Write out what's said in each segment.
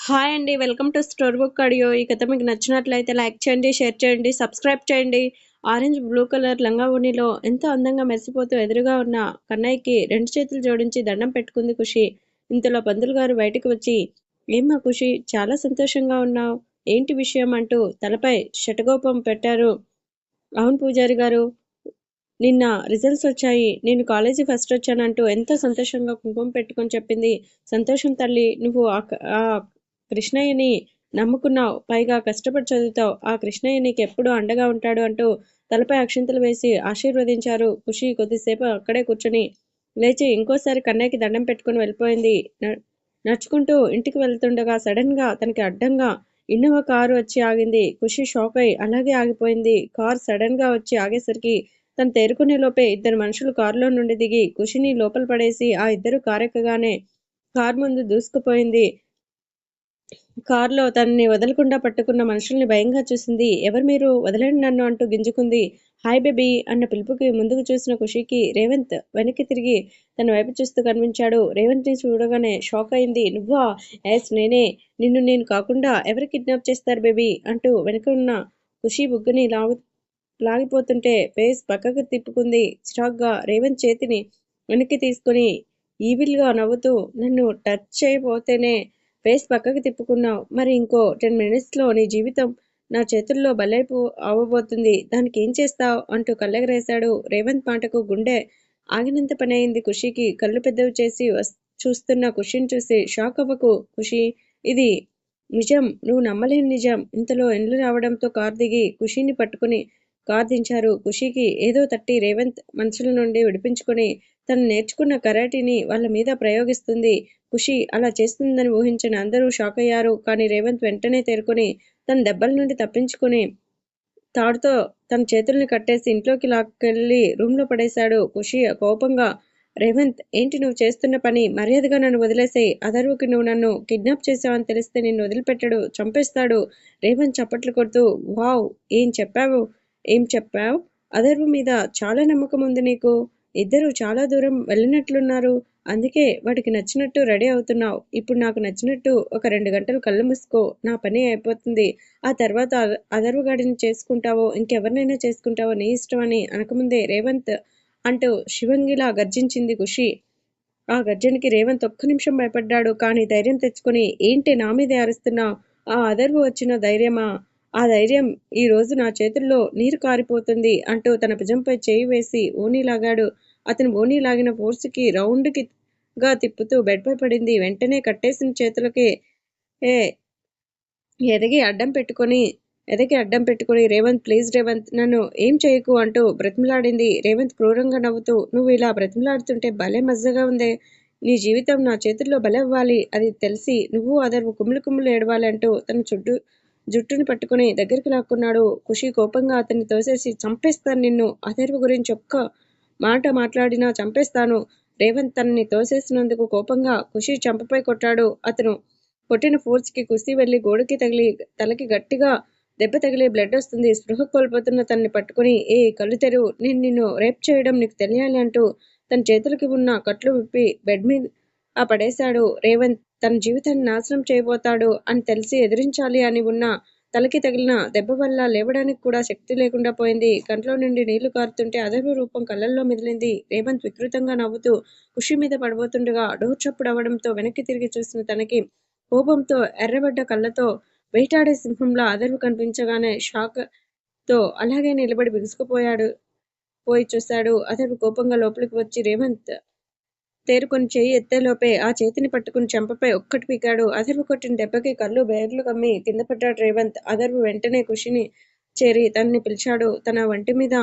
Hi అండి. Welcome to story book audio. ఈ కథ మీకు నచ్చినట్లయితే లైక్ చేయండి, షేర్ చేయండి, సబ్స్క్రైబ్ చేయండి. ఆరెంజ్ బ్లూ కలర్ లంగా ఓణిలో ఎంతో అందంగా మెరిసిపోతూ ఎదురుగా ఉన్న కన్నయ్యకి 2 చేతులు జోడించి దండం పెట్టుకుంది ఖుషి. ఇంతలో పంతులు గారు బయటికి వచ్చి, "ఏమ్మా ఖుషి, చాలా సంతోషంగా ఉన్నావు. ఏంటి విషయం?" అంటూ తలపై శటకోపం పెట్టారు. "అవును పూజారి గారు, నిన్న రిజల్ట్స్ వచ్చాయి. నేను కాలేజీ ఫస్ట్ వచ్చానంటూ ఎంతో సంతోషంగా కుంకుమ పెట్టుకొని చెప్పింది. సంతోషం తల్లి. నువ్వు ఆ కృష్ణయ్యని నమ్ముకున్నావు. పైగా కష్టపడి చదువుతావు. ఆ కృష్ణయ్య నీకెప్పుడూ అండగా ఉంటాడు అంటూ తలపై అక్షింతలు వేసి ఆశీర్వదించారు. ఖుషి కొద్దిసేపు అక్కడే కూర్చొని లేచి ఇంకోసారి కన్నయ్యకి దండం పెట్టుకుని వెళ్ళిపోయింది. నడుచుకుంటూ ఇంటికి వెళ్తుండగా సడన్ గా తనకి అడ్డంగా ఇన్నోవా కారు వచ్చి ఆగింది. ఖుషి షాక్ అయి అలాగే ఆగిపోయింది. కారు సడన్ గా వచ్చి ఆగేసరికి తను తేరుకునే లోపే ఇద్దరు మనుషులు కారులో నుండి దిగి ఖుషిని లోపల పడేసి ఆ ఇద్దరు కారెక్కగానే కారు ముందు దూసుకుపోయింది. కారులో తనని వదలకుండా పట్టుకున్న మనుషుల్ని భయంగా చూసింది. ఎవరు మీరు? వదలండి నన్ను అంటూ గింజుకుంది. హాయ్ బేబీ అన్న పిలుపుకి ముందుకు చూసిన ఖుషీకి రేవంత్ వెనక్కి తిరిగి తన వైపు చూస్తూ కనిపించాడు. రేవంత్ ని చూడగానే షాక్ అయింది. నువ్వా? ఎస్ నేనే. నిన్ను నేను కాకుండా ఎవరు కిడ్నాప్ చేస్తారు బేబీ అంటూ వెనుక ఉన్న ఖుషీ బుగ్గని లాగిపోతుంటే ఫేస్ పక్కకు తిప్పుకుంది. చిరాగ్గా రేవంత్ చేతిని వెనక్కి తీసుకుని ఈవిల్ గా నవ్వుతూ, నన్ను టచ్ చేయబోతేనే ఫేస్ పక్కకి తిప్పుకున్నావు. మరి ఇంకో 10 మినిట్స్ లో నీ జీవితం నా చేతుల్లో బలైపు అవ్వబోతుంది. దానికి ఏం చేస్తావ్? అంటూ కళ్ళెగరేశాడు. రేవంత్ మాటకు గుండె ఆగినంత పనయింది ఖుషీకి. కళ్ళు పెద్దవి చేసి చూస్తున్న ఖుషిని చూసి షాక్ అవ్వకు ఖుషీ, ఇది నిజం. నువ్వు నమ్మలేని నిజం. ఇంతలో ఇండ్లు రావడంతో కారు దిగి ఖుషీని పట్టుకుని కారు దించారు. ఖుషీకి ఏదో తట్టి రేవంత్ మనుషుల నుండి విడిపించుకొని తను నేర్చుకున్న కరాటీని వాళ్ళ మీద ప్రయోగిస్తుంది. ఖుషి అలా చేస్తుందని ఊహించని అందరూ షాక్ అయ్యారు. కానీ రేవంత్ వెంటనే తేరుకొని తన దెబ్బల నుండి తప్పించుకుని తాడుతో తన చేతుల్ని కట్టేసి ఇంట్లోకి లాక్కెళ్ళి రూంలో పడేశాడు. ఖుషి కోపంగా, రేవంత్, ఏంటి నువ్వు చేస్తున్న పని? మర్యాదగా నన్ను వదిలేసేయ్. అథర్వకి నువ్వు నన్ను కిడ్నాప్ చేశావని తెలిస్తే నిన్ను వదిలిపెట్టడు, చంపేస్తాడు. రేవంత్ చప్పట్లు కొడుతూ, వావ్, ఏం చెప్పావు? ఏం చెప్పావ్? అథర్వ మీద చాలా నమ్మకం ఉంది నీకు. ఇద్దరూ చాలా దూరం వెళ్ళినట్లున్నారు. అందుకే వాడికి నచ్చినట్టు రెడీ అవుతున్నావు. ఇప్పుడు నాకు నచ్చినట్టు ఒక 2 గంటలు కళ్ళు మూసుకో. నా పని అయిపోతుంది. ఆ తర్వాత అథర్వగాడిని చేసుకుంటావో ఇంకెవరినైనా చేసుకుంటావో నీ ఇష్టం అని అనకముందే రేవంత్ అంటూ శివంగిలా గర్జించింది ఖుషి. ఆ గర్జనకి రేవంత్ ఒక్క నిమిషం భయపడ్డాడు. కానీ ధైర్యం తెచ్చుకొని, ఏంటి నా మీదే అరుస్తున్నావ్? ఆ అథర్వ వచ్చిన ధైర్యమా? ఆ ధైర్యం ఈ రోజు నా చేతుల్లో నీరు కారిపోతుంది అంటూ తన భుజంపై చేయి వేసి ఓణీ లాగాడు. అతను ఓణీ లాగిన ఫోర్సుకి రౌండ్ గా తిప్పుతూ బెడ్పై పడింది. వెంటనే కట్టేసిన చేతులకి ఏ ఎదగి అడ్డం పెట్టుకొని రేవంత్, ప్లీజ్ రేవంత్, నన్ను ఏం చేయకు అంటూ బ్రతిమలాడింది. రేవంత్ క్రూరంగా నవ్వుతూ, నువ్వు ఇలా బ్రతిమలాడుతుంటే భలే మజాగా ఉందే. నీ జీవితం నా చేతుల్లో బలవ్వాలి. అది తెలిసి నువ్వు అదర్వు కుమ్ములు కుమ్ములు ఏడవాలి అంటూ తన జుట్టుని పట్టుకుని దగ్గరికి లాక్కున్నాడు. ఖుషి కోపంగా అతన్ని తోసేసి, చంపేస్తాను నిన్ను. అథర్వ గురించి ఒక్క మాట మాట్లాడినా చంపేస్తాను. రేవంత్ తనని తోసేసినందుకు కోపంగా ఖుషి చెంపపై కొట్టాడు. అతను కొట్టిన ఫోర్స్ కి కుస్తీ వెళ్లి గోడకి తగిలి తలకి గట్టిగా దెబ్బ తగిలి బ్లడ్ వస్తుంది. స్పృహ కోల్పోతున్న తనని పట్టుకుని, ఏ కళ్ళు తెరువు, నేను నిన్ను రేప్ చేయడం నీకు తెలియాలి అంటూ తన చేతులకి ఉన్న కట్లు విప్పి బెడ్ మీద పడేశాడు. రేవంత్ తన జీవితాన్ని నాశనం చేయబోతాడు అని తెలిసి ఎదిరించాలి అని ఉన్న తలకి తగిలిన దెబ్బ వల్ల లేవడానికి కూడా శక్తి లేకుండా పోయింది. కంట్లో నుండి నీళ్లు కారుతుంటే అదర్వ రూపం కళ్ళల్లో మెదిలింది. రేవంత్ వికృతంగా నవ్వుతూ ఖుషి మీద పడబోతుండగా డోర్ చప్పుడు అవడంతో వెనక్కి తిరిగి చూసిన తనకి కోపంతో ఎర్రబడ్డ కళ్ళతో వేటాడే సింహంలా అదర్వ కనిపించగానే షాక్ తో అలాగే నిలబడి పోయి చూశాడు. అదర్వ కోపంగా లోపలికి వచ్చి రేవంత్ తేరుకొని చెయ్యి ఎత్తేలోపే ఆ చేతిని పట్టుకుని చెంపపై ఒక్కటి పీకాడు. అథర్వ కొట్టిన దెబ్బకి కళ్ళు బేర్లు కమ్మి కింద పడ్డాడు రేవంత్. అథర్వ వెంటనే ఖుషిని చేరి తనని పిలిచాడు. తన వంటి మీద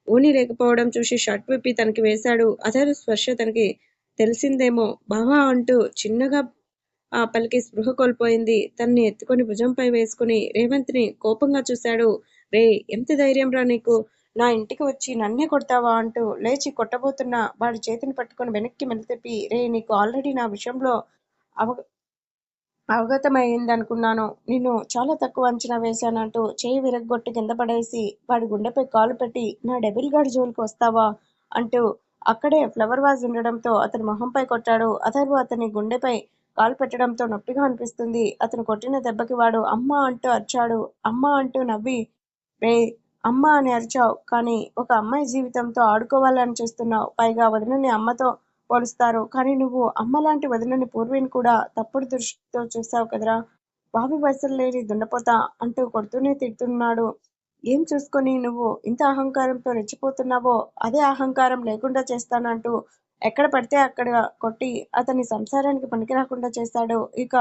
ఓణీ లేకపోవడం చూసి షర్ట్ విప్పి తనకి వేశాడు. అథర్వ స్పర్శ తనకి తెలిసిందేమో. బావా అంటూ చిన్నగా పలికి స్పృహ కోల్పోయింది. తన్ని ఎత్తుకొని భుజంపై వేసుకుని రేవంత్ ని కోపంగా చూశాడు. రే, ఎంత ధైర్యం రా నీకు? నా ఇంటికి వచ్చి నన్నే కొడతావా అంటూ లేచి కొట్టబోతున్న వాడి చేతిని పట్టుకుని వెనక్కి మెలితిప్పి, రే, నీకు ఆల్రెడీ నా విషయంలో అవగ అవగతమైందనుకున్నాను. నిన్ను చాలా తక్కువ అంచనా వేశానంటూ చేయి విరగ్గొట్టి కింద పడేసి వాడి గుండెపై కాలు పెట్టి, నా డెబిల్ గాడి జోలికి వస్తావా అంటూ అక్కడే ఫ్లవర్ వాజ్ ఉండడంతో అతని మొహంపై కొట్టాడు. అథర్వ అతని గుండెపై కాలు పెట్టడంతో నొప్పిగా అనిపిస్తుంది. అతను కొట్టిన దెబ్బకి వాడు అమ్మా అంటూ అరిచాడు. అమ్మా అంటూ నవ్వి, రేయ్! అమ్మా అని అరిచావు. కానీ ఒక అమ్మాయి జీవితంతో ఆడుకోవాలని చూస్తున్నావు. పైగా వదినని అమ్మతో పోలుస్తారు. కానీ నువ్వు అమ్మలాంటి వదినని పూర్విని కూడా తప్పుడు దృష్టితో చూసావు కదరా! బాబు వయసులో లేని దున్నపోత అంటూ కొడుతూనే తిడుతున్నాడు. ఏం చూసుకొని నువ్వు ఇంత అహంకారంతో రెచ్చిపోతున్నావో అదే అహంకారం లేకుండా చేస్తానంటూ ఎక్కడ పడితే అక్కడ కొట్టి అతని సంసారానికి పనికిరాకుండా చేశాడు. ఇక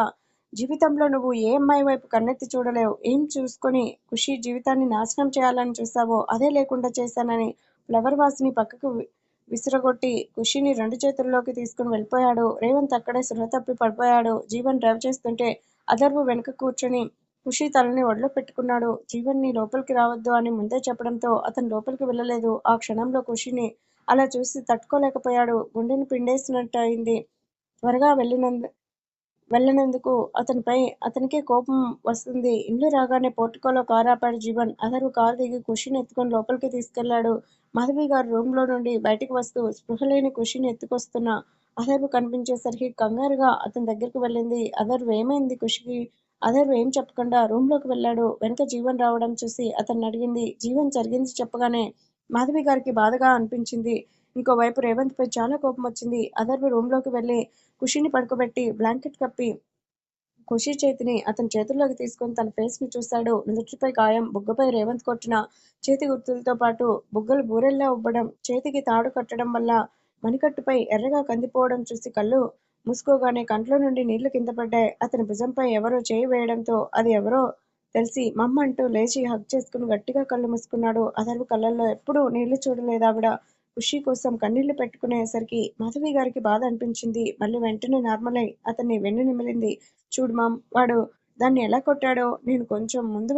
జీవితంలో నువ్వు ఏ అమ్మాయి వైపు కన్నెత్తి చూడలేవు. ఏం చూసుకొని ఖుషి జీవితాన్ని నాశనం చేయాలని చూసావో అదే లేకుండా చేశానని ఫ్లవర్ వాస్ని పక్కకు విసిరగొట్టి ఖుషిని రెండు చేతుల్లోకి తీసుకుని వెళ్ళిపోయాడు. రేవంత్ అక్కడే సృహ తప్పి పడిపోయాడు. జీవన్ డ్రైవ్ చేస్తుంటే అథర్వ వెనుక కూర్చొని ఖుషి తలని ఒడిలో పెట్టుకున్నాడు. జీవన్ని లోపలికి రావద్దు అని ముందే చెప్పడంతో అతను లోపలికి వెళ్ళలేదు. ఆ క్షణంలో ఖుషిని అలా చూసి తట్టుకోలేకపోయాడు. గుండెని పిండేసినట్టు అయింది. త్వరగా వెళ్ళనందుకు అతనికే కోపం వస్తుంది. ఇల్లు రాగానే పోర్టికోలో కారు ఆపాడు జీవన్. అథర్వ కారు దిగి ఖుషిని ఎత్తుకొని లోపలికి తీసుకెళ్లాడు. మాధవి గారు రూమ్ లో నుండి బయటికి వస్తూ స్పృహలేని ఖుషిని ఎత్తుకొస్తున్న అథర్వ కనిపించేసరికి కంగారుగా అతని దగ్గరికి వెళ్ళింది. అథర్వ ఏమైంది ఖుషికి? అథర్వ ఏం చెప్పకుండా రూమ్ లోకి వెళ్ళాడు. వెనక జీవన్ రావడం చూసి అతన్ని అడిగింది. జీవన్ జరిగింది చెప్పగానే మాధవి గారికి బాధగా అనిపించింది. ఇంకోవైపు రేవంత్ పై చాలా కోపం వచ్చింది. అథర్వ రూమ్ లోకి వెళ్ళి ఖుషిని పడుకోబెట్టి బ్లాంకెట్ కప్పి ఖుషి చేతిని అతని చేతుల్లోకి తీసుకొని తన ఫేస్ ని చూశాడు. నుదుటిపై గాయం, బుగ్గపై రేవంత్ కొట్టిన చేతి గుర్తులతో పాటు బుగ్గలు బూరెల్లా ఉబ్బడం, చేతికి తాడు కట్టడం వల్ల మణికట్టుపై ఎర్రగా కందిపోవడం చూసి కళ్ళు మూసుకోగానే కంట్లో నుండి నీళ్లు కింద పడ్డాయి. అతని భుజంపై ఎవరో చేయి వేయడంతో అది ఎవరో తెలిసి మమ్మ అంటూ లేచి హగ్ చేసుకుని గట్టిగా కళ్ళు మూసుకున్నాడు. అథర్వ కళ్ళల్లో ఎప్పుడూ నీళ్లు చూడలేదావిడ. ఖుషి కోసం కన్నీళ్లు పెట్టుకునేసరికి మాధవి గారికి బాధ అనిపించింది. మళ్ళీ వెంటనే నార్మల్ అయి అతన్ని వెన్ను నిమిరింది. చూడు మామ్, వాడు దాన్ని ఎలా కొట్టాడో నేను కొంచెం ముందు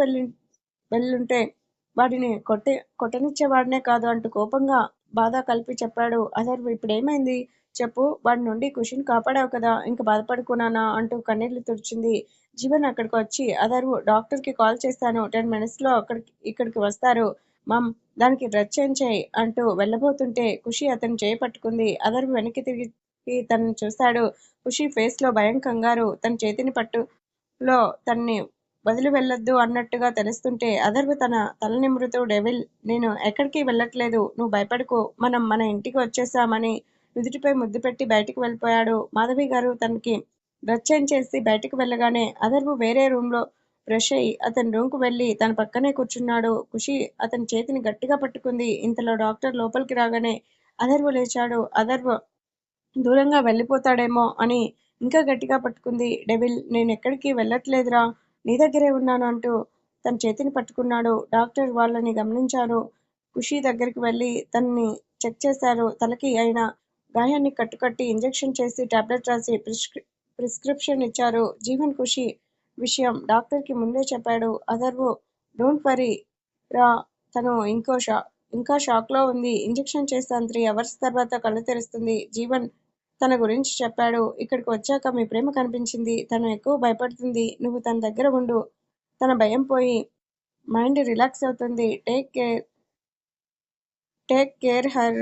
వెళ్ళుంటే వాడిని కొట్టనిచ్చేవాడినే కాదు అంటూ కోపంగా బాధ కలిపి చెప్పాడు. అథర్వ ఇప్పుడేమైంది చెప్పు, వాడి నుండి ఖుషిని కాపాడావు కదా, ఇంక బాధపడుకున్నానా అంటూ కన్నీళ్లు తుడిచింది. జీవన్ అక్కడికి వచ్చి అథర్వ డాక్టర్ కి కాల్ చేశాను, 10 minutes లో ఇక్కడికి వస్తారు మమ్, దానికి డ్రెస్ చేంజ్ చేయి అంటూ వెళ్ళబోతుంటే ఖుషి అతని చేయి పట్టుకుంది. అథర్వ వెనక్కి తిరిగి తనని చూశాడు. ఖుషి ఫేస్ లో భయం, కంగారు. తన చేతిని పట్టులో తన్ని వదిలి వెళ్ళొద్దు అన్నట్టుగా తెలుస్తుంటే అథర్వ తన తల నిమురుతూ డెవిల్, నేను ఎక్కడికి వెళ్ళట్లేదు, నువ్వు భయపడకు, మనం మన ఇంటికి వచ్చేసామని నుదుటిపై ముద్దు పెట్టి బయటికి వెళ్ళిపోయాడు. మాధవి గారు తనకి డ్రెస్ చేంజ్ చేసి బయటికి వెళ్ళగానే అథర్వ వేరే రూమ్ లో ఫ్రెష్ అయి అతని రూమ్ కు వెళ్ళి తన పక్కనే కూర్చున్నాడు. ఖుషి అతని చేతిని గట్టిగా పట్టుకుంది. ఇంతలో డాక్టర్ లోపలికి రాగానే అథర్వ లేచాడు. అథర్వ దూరంగా వెళ్ళిపోతాడేమో అని ఇంకా గట్టిగా పట్టుకుంది. డెవిల్, నేనెక్కడికి వెళ్ళట్లేదురా, నీ దగ్గరే ఉన్నాను అంటూ తన చేతిని పట్టుకున్నాడు. డాక్టర్ వాళ్ళని గమనించారు. ఖుషి దగ్గరికి వెళ్ళి తనని చెక్ చేశారు. తలకి అయిన గాయాన్ని కట్టుకట్టి ఇంజెక్షన్ చేసి టాబ్లెట్ రాసి ప్రిస్క్రిప్షన్ ఇచ్చారు. జీవన్ ఖుషి విషయం డాక్టర్ కి ముందే చెప్పాడు. అథర్వ డోంట్ వరీ రా, తను ఇంకా షాక్ లో ఉంది. ఇంజెక్షన్ చేశాను, 3 hours తర్వాత కళ్ళు తెరుస్తుంది. జీవన్ తన గురించి చెప్పాడు. ఇక్కడికి వచ్చాక మీ ప్రేమ కనిపించింది. తను ఎక్కువ భయపడుతుంది. నువ్వు తన దగ్గర ఉండు, తన భయం పోయి మైండ్ రిలాక్స్ అవుతుంది. Take care her